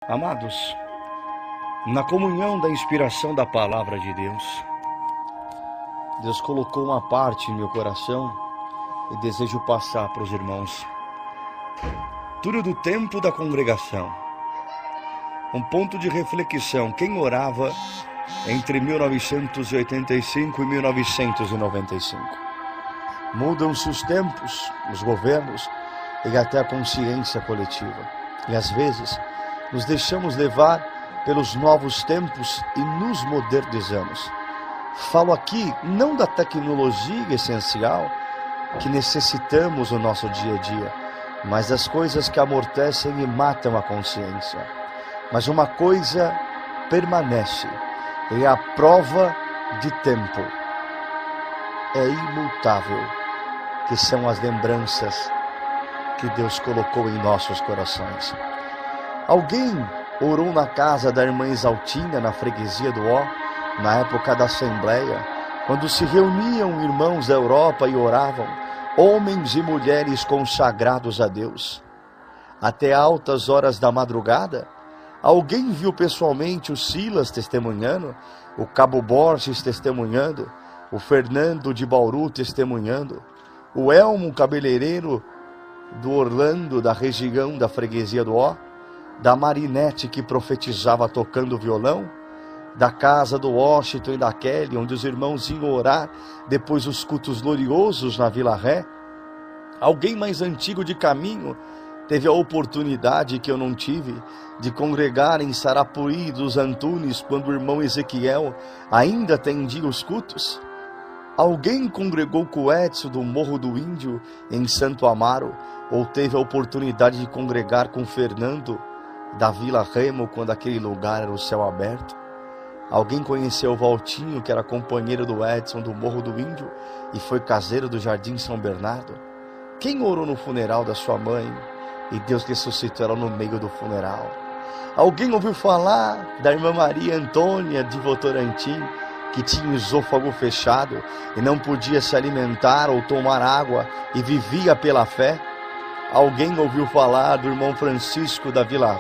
Amados, na comunhão da inspiração da palavra de Deus, Deus colocou uma parte em meu coração e desejo passar para os irmãos. Tudo do tempo da congregação. Um ponto de reflexão: quem orava entre 1985 e 1995? Mudam-se os tempos, os governos e até a consciência coletiva. E às vezes nos deixamos levar pelos novos tempos e nos modernizamos. Falo aqui não da tecnologia essencial que necessitamos no nosso dia a dia, mas das coisas que amortecem e matam a consciência. Mas uma coisa permanece, é a prova de tempo. É imutável, que são as lembranças que Deus colocou em nossos corações. Alguém orou na casa da irmã Exaltina, na freguesia do Ó, na época da Assembleia, quando se reuniam irmãos da Europa e oravam, homens e mulheres consagrados a Deus. Até altas horas da madrugada, alguém viu pessoalmente o Silas testemunhando, o Cabo Borges testemunhando, o Fernando de Bauru testemunhando, o Elmo cabeleireiro do Orlando, da região da freguesia do Ó, da Marinete que profetizava tocando violão, da casa do Washington e da Kelly, onde os irmãos iam orar depois dos cultos gloriosos na Vila Ré. Alguém mais antigo de caminho teve a oportunidade que eu não tive de congregar em Sarapuí dos Antunes quando o irmão Ezequiel ainda atendia os cultos. Alguém congregou com o Edson do Morro do Índio em Santo Amaro, ou teve a oportunidade de congregar com o Fernando da Vila Remo quando aquele lugar era o céu aberto. Alguém conheceu o Valtinho, que era companheiro do Edson do Morro do Índio e foi caseiro do Jardim São Bernardo. Quem orou no funeral da sua mãe e Deus ressuscitou ela no meio do funeral? Alguém ouviu falar da irmã Maria Antônia de Votorantim, que tinha o esôfago fechado e não podia se alimentar ou tomar água e vivia pela fé? Alguém ouviu falar do irmão Francisco da Vila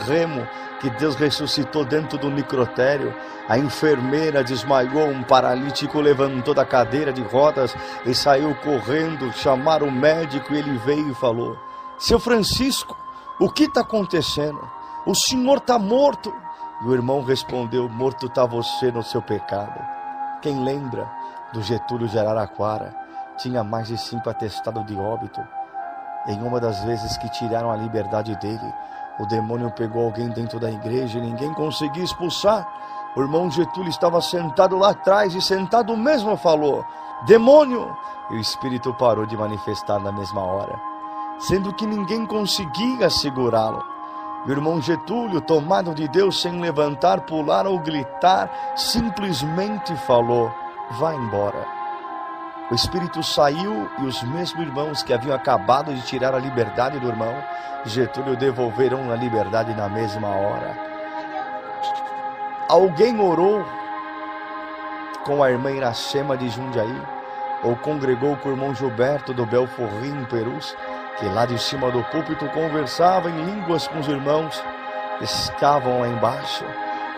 Remo, que Deus ressuscitou dentro do necrotério? A enfermeira desmaiou, um paralítico levantou da cadeira de rodas e saiu correndo, chamaram o médico e ele veio e falou: seu Francisco, o que está acontecendo? O senhor está morto. E o irmão respondeu: morto está você no seu pecado. Quem lembra do Getúlio de Araraquara? Tinha mais de 5 atestados de óbito. Em uma das vezes que tiraram a liberdade dele, o demônio pegou alguém dentro da igreja e ninguém conseguia expulsar. O irmão Getúlio estava sentado lá atrás e sentado mesmo falou: demônio! E o espírito parou de manifestar na mesma hora, sendo que ninguém conseguia segurá-lo. O irmão Getúlio, tomado de Deus, sem levantar, pular ou gritar, simplesmente falou: vá embora. O espírito saiu e os mesmos irmãos que haviam acabado de tirar a liberdade do irmão Getúlio devolveram a liberdade na mesma hora. Alguém orou com a irmã Iracema de Jundiaí, ou congregou com o irmão Gilberto do Belforrim, Perus, que lá de cima do púlpito conversava em línguas com os irmãos que estavam lá embaixo.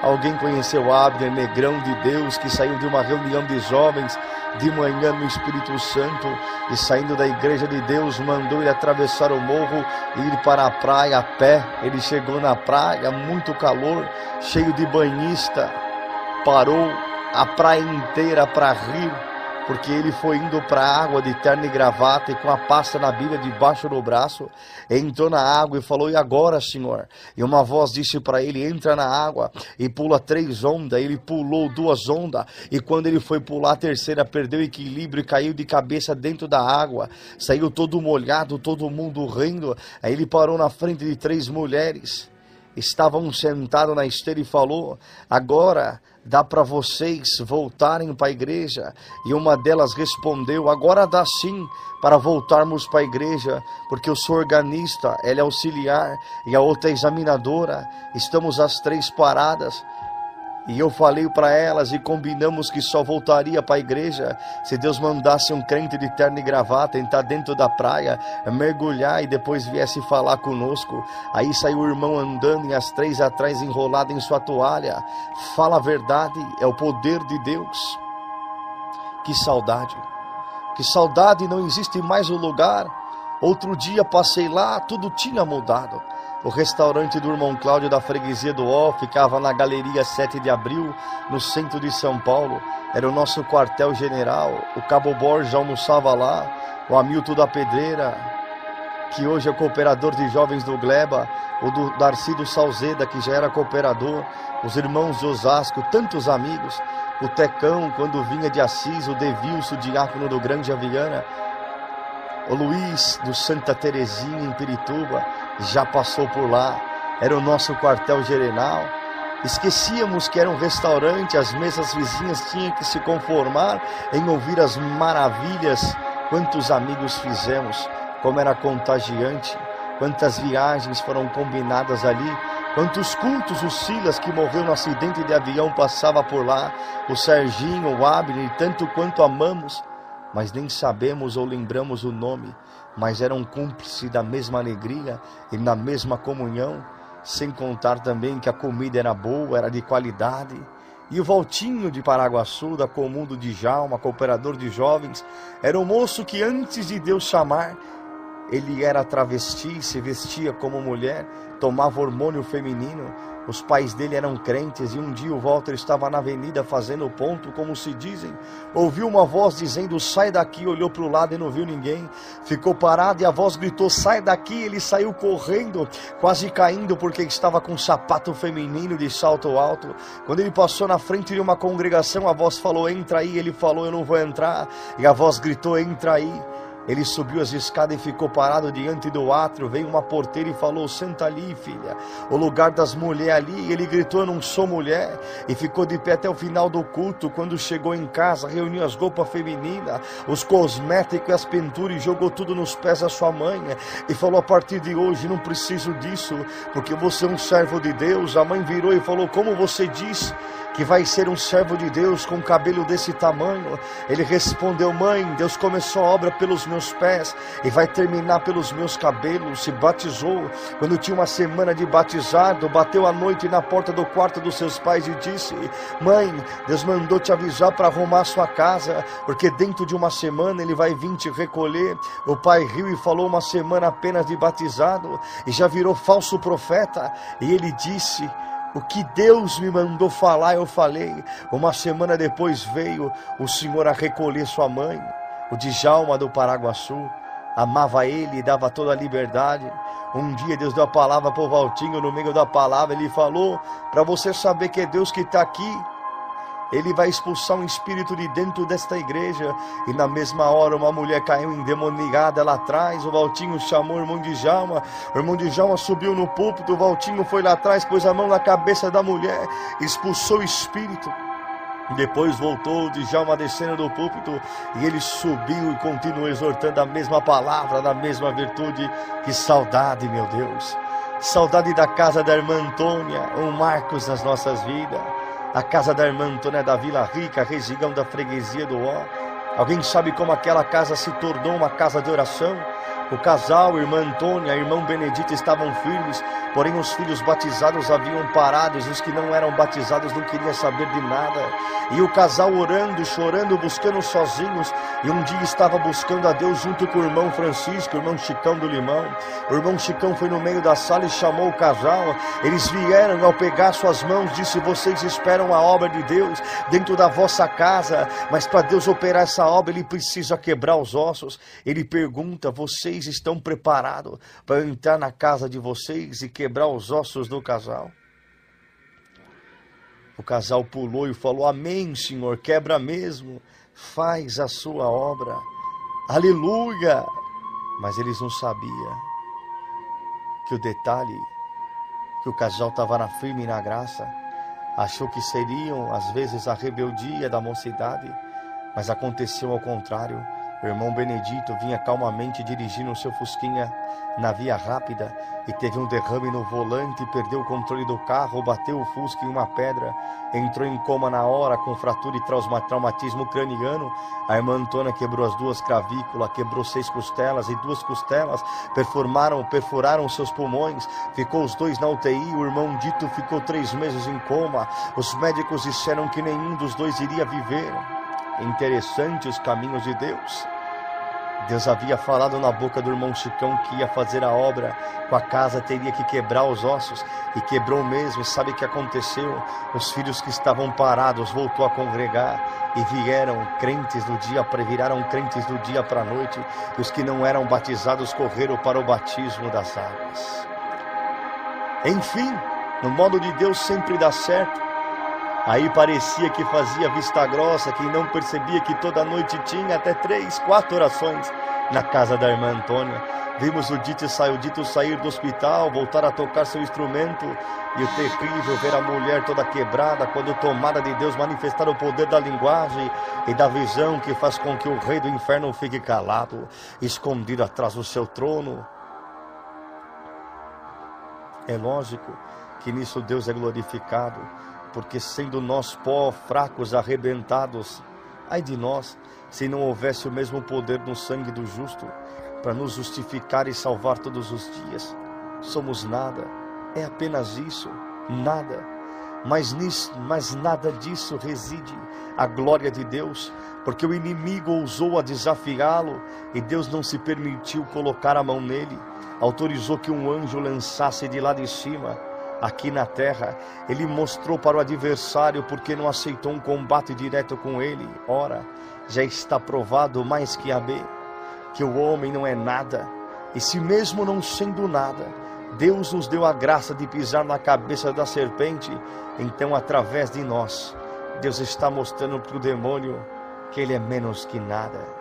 Alguém conheceu Abner, negrão de Deus, que saiu de uma reunião de jovens de manhã no Espírito Santo e saindo da igreja de Deus mandou ele atravessar o morro e ir para a praia a pé. Ele chegou na praia, muito calor, cheio de banhista, parou a praia inteira para rir, porque ele foi indo para a água de terno e gravata e com a pasta na Bíblia debaixo do braço, entrou na água e falou: e agora, senhor? E uma voz disse para ele: entra na água e pula 3 ondas. Ele pulou 2 ondas e quando ele foi pular a terceira, perdeu o equilíbrio e caiu de cabeça dentro da água, saiu todo molhado, todo mundo rindo. Aí ele parou na frente de 3 mulheres, estavam sentados na esteira e falou: agora dá para vocês voltarem para a igreja? E uma delas respondeu: agora dá sim para voltarmos para a igreja, porque eu sou organista, ela é auxiliar e a outra é examinadora, estamos as 3 paradas. E eu falei para elas e combinamos que só voltaria para a igreja se Deus mandasse um crente de terno e gravata entrar dentro da praia, mergulhar e depois viesse falar conosco. Aí saiu o irmão andando e as 3 atrás enrolado em sua toalha. Fala a verdade, é o poder de Deus. Que saudade, não existe mais o lugar. Outro dia passei lá, tudo tinha mudado. O restaurante do irmão Cláudio da freguesia do Ó ficava na Galeria 7 de Abril, no centro de São Paulo. Era o nosso quartel-general. O Cabo Borges almoçava lá. O Hamilton da Pedreira, que hoje é cooperador de jovens do Gleba. O do Darcy do Salzeda, que já era cooperador. Os irmãos de Osasco, tantos amigos. O Tecão, quando vinha de Assis. O Devilso, diácono do Grande Aviana. O Luiz do Santa Terezinha em Pirituba já passou por lá. Era o nosso quartel-general. Esquecíamos que era um restaurante. As mesas vizinhas tinham que se conformar em ouvir as maravilhas. Quantos amigos fizemos, como era contagiante. Quantas viagens foram combinadas ali. Quantos cultos. O Silas, que morreu no acidente de avião, passava por lá. O Serginho, o Abner, tanto quanto amamos, mas nem sabemos ou lembramos o nome, mas eram cúmplices da mesma alegria e na mesma comunhão, sem contar também que a comida era boa, era de qualidade. E o Valtinho de Paraguaçu, da Comum do Djalma, cooperador de jovens, era um moço que antes de Deus chamar, ele era travesti, se vestia como mulher, tomava hormônio feminino. Os pais dele eram crentes e um dia o Walter estava na avenida fazendo ponto, como se dizem. Ouviu uma voz dizendo, sai daqui, olhou para o lado e não viu ninguém. Ficou parado e a voz gritou, sai daqui. Ele saiu correndo, quase caindo porque estava com um sapato feminino de salto alto. Quando ele passou na frente de uma congregação, a voz falou, entra aí. Ele falou, eu não vou entrar. E a voz gritou, entra aí. Ele subiu as escadas e ficou parado diante do átrio. Veio uma porteira e falou, senta ali, filha, o lugar das mulheres ali. Ele gritou, eu não sou mulher. E ficou de pé até o final do culto. Quando chegou em casa, reuniu as roupas femininas, os cosméticos e as pinturas, e jogou tudo nos pés da sua mãe. E falou, a partir de hoje não preciso disso, porque você é um servo de Deus. A mãe virou e falou, como você diz que vai ser um servo de Deus com cabelo desse tamanho? Ele respondeu, mãe, Deus começou a obra pelos meus pés e vai terminar pelos meus cabelos. Se batizou quando tinha uma semana de batizado, bateu à noite na porta do quarto dos seus pais e disse, mãe, Deus mandou te avisar para arrumar sua casa, porque dentro de uma semana ele vai vir te recolher. O pai riu e falou, uma semana apenas de batizado e já virou falso profeta. E ele disse, o que Deus me mandou falar, eu falei. Uma semana depois veio o Senhor a recolher sua mãe. O Djalma do Paraguaçu amava ele e dava toda a liberdade. Um dia Deus deu a palavra para o Valtinho. No meio da palavra ele falou, para você saber que é Deus que está aqui, ele vai expulsar um espírito de dentro desta igreja. E na mesma hora uma mulher caiu endemoniada lá atrás. O Valtinho chamou o irmão Djalma. O irmão Djalma subiu no púlpito. O Valtinho foi lá atrás, pôs a mão na cabeça da mulher, expulsou o espírito. E depois voltou o Djalma descendo do púlpito e ele subiu e continuou exortando a mesma palavra, da mesma virtude. Que saudade, meu Deus. Saudade da casa da irmã Antônia, um Marcos nas nossas vidas. A casa da irmã Antônia da Vila Rica, região da freguesia do Ó. Alguém sabe como aquela casa se tornou uma casa de oração? O casal, a irmã Antônia, irmão Benedito estavam firmes, porém os filhos batizados haviam parado, e os que não eram batizados não queriam saber de nada. E o casal orando, chorando, buscando sozinhos, e um dia estava buscando a Deus junto com o irmão Francisco, o irmão Chicão do Limão. O irmão Chicão foi no meio da sala e chamou o casal. Eles vieram, ao pegar suas mãos, disse, vocês esperam a obra de Deus dentro da vossa casa, mas para Deus operar essa obra, Ele precisa quebrar os ossos. Ele pergunta, vocês estão preparados para entrar na casa de vocês e quebrar os ossos do casal? O casal pulou e falou, amém, Senhor, quebra mesmo, faz a sua obra, aleluia. Mas eles não sabiam que o detalhe, que o casal estava na firme e na graça, achou que seriam às vezes a rebeldia da mocidade, mas aconteceu ao contrário. O irmão Benedito vinha calmamente dirigindo o seu fusquinha na via rápida e teve um derrame no volante, perdeu o controle do carro, bateu o fusca em uma pedra, entrou em coma na hora com fratura e traumatismo craniano. A irmã Antônia quebrou as 2 clavículas, quebrou 6 costelas e 2 costelas perfuraram seus pulmões, ficou os 2 na UTI. O irmão Dito ficou 3 meses em coma. Os médicos disseram que nenhum dos 2 iria viver. Interessante os caminhos de Deus. Deus havia falado na boca do irmão Chicão que ia fazer a obra com a casa, teria que quebrar os ossos, e quebrou mesmo. E sabe o que aconteceu? Os filhos que estavam parados voltou a congregar e viraram crentes do dia para a noite, e os que não eram batizados correram para o batismo das águas. Enfim, no modo de Deus sempre dá certo. Aí parecia que fazia vista grossa, que não percebia que toda noite tinha até 3, 4 orações na casa da irmã Antônia. Vimos o Dito sair do hospital, voltar a tocar seu instrumento, e o terrível ver a mulher toda quebrada, quando tomada de Deus, manifestar o poder da linguagem e da visão que faz com que o rei do inferno fique calado, escondido atrás do seu trono. É lógico que nisso Deus é glorificado, porque sendo nós pó, fracos, arrebentados, ai de nós, se não houvesse o mesmo poder no sangue do justo, para nos justificar e salvar todos os dias. Somos nada, é apenas isso, nada. Mas nada disso reside a glória de Deus, porque o inimigo ousou a desafiá-lo, e Deus não se permitiu colocar a mão nele, autorizou que um anjo lançasse de lá de cima, aqui na terra. Ele mostrou para o adversário porque não aceitou um combate direto com ele. Ora, já está provado mais que a B, que o homem não é nada, e se mesmo não sendo nada, Deus nos deu a graça de pisar na cabeça da serpente. Então, através de nós, Deus está mostrando para o demônio que ele é menos que nada.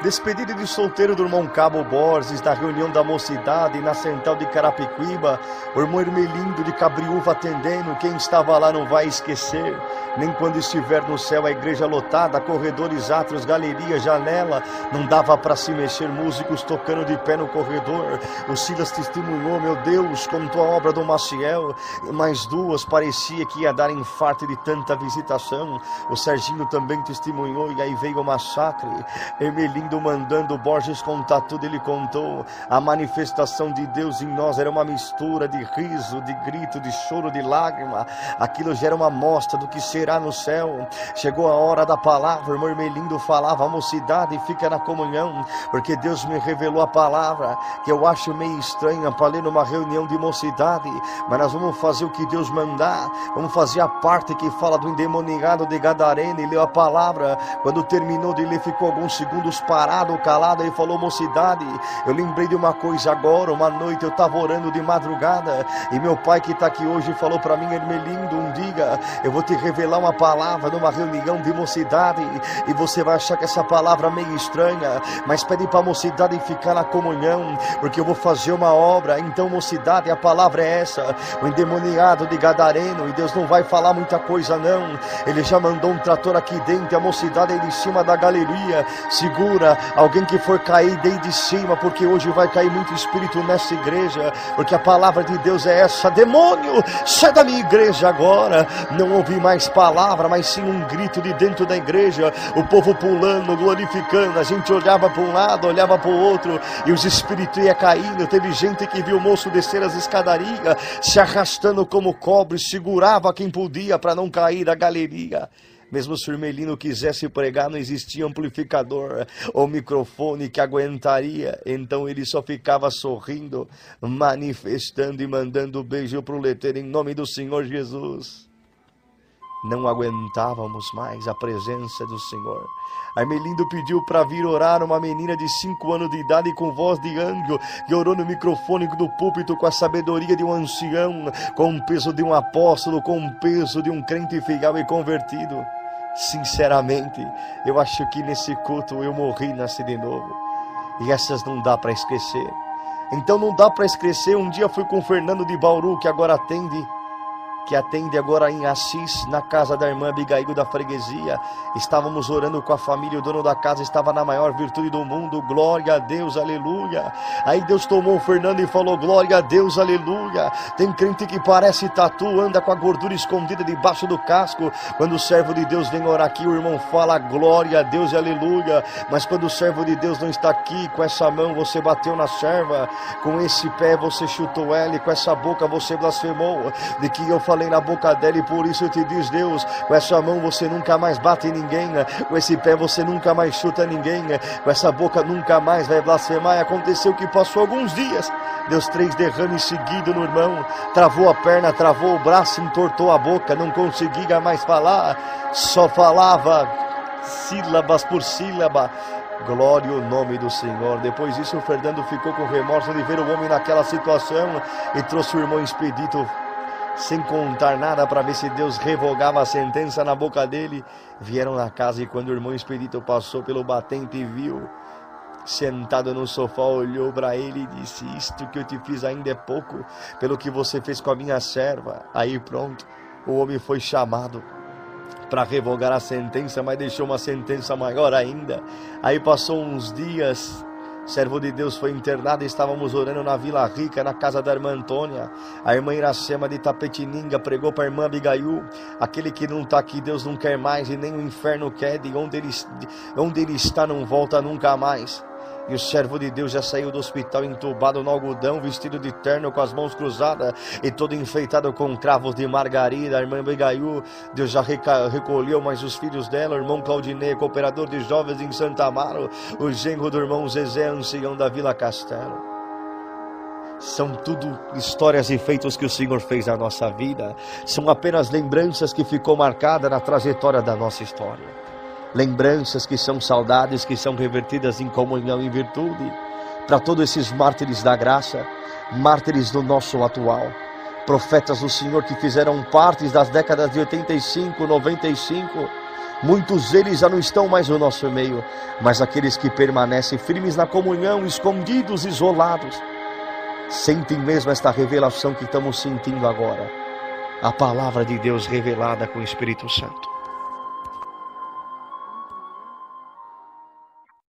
Despedida de solteiro do irmão Cabo Borges, na reunião da mocidade, na central de Carapicuíba, o irmão Hermelindo de Cabriúva atendendo. Quem estava lá não vai esquecer, nem quando estiver no céu a igreja lotada, corredores, átrios, galeria, janela, não dava para se mexer, músicos tocando de pé no corredor. O Silas testemunhou, meu Deus, contou a obra do Maciel, e mais 2, parecia que ia dar infarto de tanta visitação. O Serginho também testemunhou, e aí veio o massacre. Hermelindo mandando Borges contar tudo, ele contou. A manifestação de Deus em nós era uma mistura de riso, de grito, de choro, de lágrima. Aquilo já era uma amostra do que será no céu. Chegou a hora da palavra, o irmão Hermelindo falava, a mocidade fica na comunhão, porque Deus me revelou a palavra, que eu acho meio estranha para ler numa reunião de mocidade, mas nós vamos fazer o que Deus mandar, vamos fazer a parte que fala do endemoniado de Gadareno. E leu a palavra, quando terminou de ler, ficou alguns segundos parado, calado, e falou, mocidade, eu lembrei de uma coisa agora. Uma noite eu estava orando de madrugada, e meu pai que está aqui hoje falou para mim, Hermelindo, um dia eu vou te revelar uma palavra numa reunião de mocidade, e você vai achar que essa palavra é meio estranha, mas pede para a mocidade ficar na comunhão, porque eu vou fazer uma obra. Então, mocidade, a palavra é essa, o endemoniado de Gadareno, e Deus não vai falar muita coisa não, ele já mandou um trator aqui dentro, a mocidade aí de cima da galeria, segura alguém que for cair daí de cima, porque hoje vai cair muito espírito nessa igreja, porque a palavra de Deus é essa, demônio, sai da minha igreja agora. Não ouvi mais palavra, mas sim um grito de dentro da igreja, o povo pulando, glorificando, a gente olhava para um lado, olhava para o outro, e os espíritos iam caindo. Teve gente que viu o moço descer as escadarias, se arrastando como cobre, segurava quem podia para não cair da galeria. Mesmo se o Hermelino quisesse pregar, não existia amplificador ou microfone que aguentaria. Então ele só ficava sorrindo, manifestando e mandando beijo para o letreiro em nome do Senhor Jesus. Não aguentávamos mais a presença do Senhor. Hermelindo pediu para vir orar uma menina de 5 anos de idade com voz de anjo, que orou no microfone do púlpito com a sabedoria de um ancião, com o peso de um apóstolo, com o peso de um crente fiel e convertido. Sinceramente, eu acho que nesse culto eu morri e nasci de novo. E essas não dá para esquecer. Então não dá para esquecer. Um dia fui com o Fernando de Bauru, que atende agora em Assis, na casa da irmã Abigail da freguesia. Estávamos orando com a família, o dono da casa estava na maior virtude do mundo, glória a Deus, aleluia. Aí Deus tomou o Fernando e falou, glória a Deus, aleluia. Tem crente que parece tatu, anda com a gordura escondida debaixo do casco. Quando o servo de Deus vem orar aqui, o irmão fala, glória a Deus e aleluia. Mas quando o servo de Deus não está aqui, com essa mão você bateu na serva, com esse pé você chutou ela, e com essa boca você blasfemou, de que eu falei na boca dela, e por isso eu te diz Deus, com essa mão você nunca mais bate em ninguém, com esse pé você nunca mais chuta ninguém, com essa boca nunca mais vai blasfemar. E aconteceu que passou alguns dias, Deus 3 derrames seguidos no irmão, travou a perna, travou o braço, entortou a boca, não conseguia mais falar, só falava sílabas por sílaba. Glória ao nome do Senhor. Depois disso o Fernando ficou com remorso de ver o homem naquela situação e trouxe o irmão Expedito sem contar nada para ver se Deus revogava a sentença na boca dele. Vieram na casa e quando o irmão Expedito passou pelo batente e viu sentado no sofá, olhou para ele e disse, isto que eu te fiz ainda é pouco pelo que você fez com a minha serva. Aí pronto, o homem foi chamado para revogar a sentença, mas deixou uma sentença maior ainda. Aí passou uns dias, servo de Deus foi internado, estávamos orando na Vila Rica, na casa da irmã Antônia. A irmã Iracema de Tapetininga pregou para a irmã Abigail, aquele que não está aqui Deus não quer mais, e nem o inferno quer, de onde ele está não volta nunca mais. E o servo de Deus já saiu do hospital entubado no algodão, vestido de terno, com as mãos cruzadas e todo enfeitado com cravos de margarida. A irmã Abigail, Deus já recolheu mais os filhos dela. O irmão Claudinei, cooperador de jovens em Santa Amaro. O genro do irmão Zezé, ancião da Vila Castelo. São tudo histórias e feitos que o Senhor fez na nossa vida. São apenas lembranças que ficou marcada na trajetória da nossa história. Lembranças que são saudades, que são revertidas em comunhão e virtude, para todos esses mártires da graça, mártires do nosso atual, profetas do Senhor que fizeram parte das décadas de 85, 95, muitos deles já não estão mais no nosso meio, mas aqueles que permanecem firmes na comunhão, escondidos, isolados, sentem mesmo esta revelação que estamos sentindo agora, a palavra de Deus revelada com o Espírito Santo.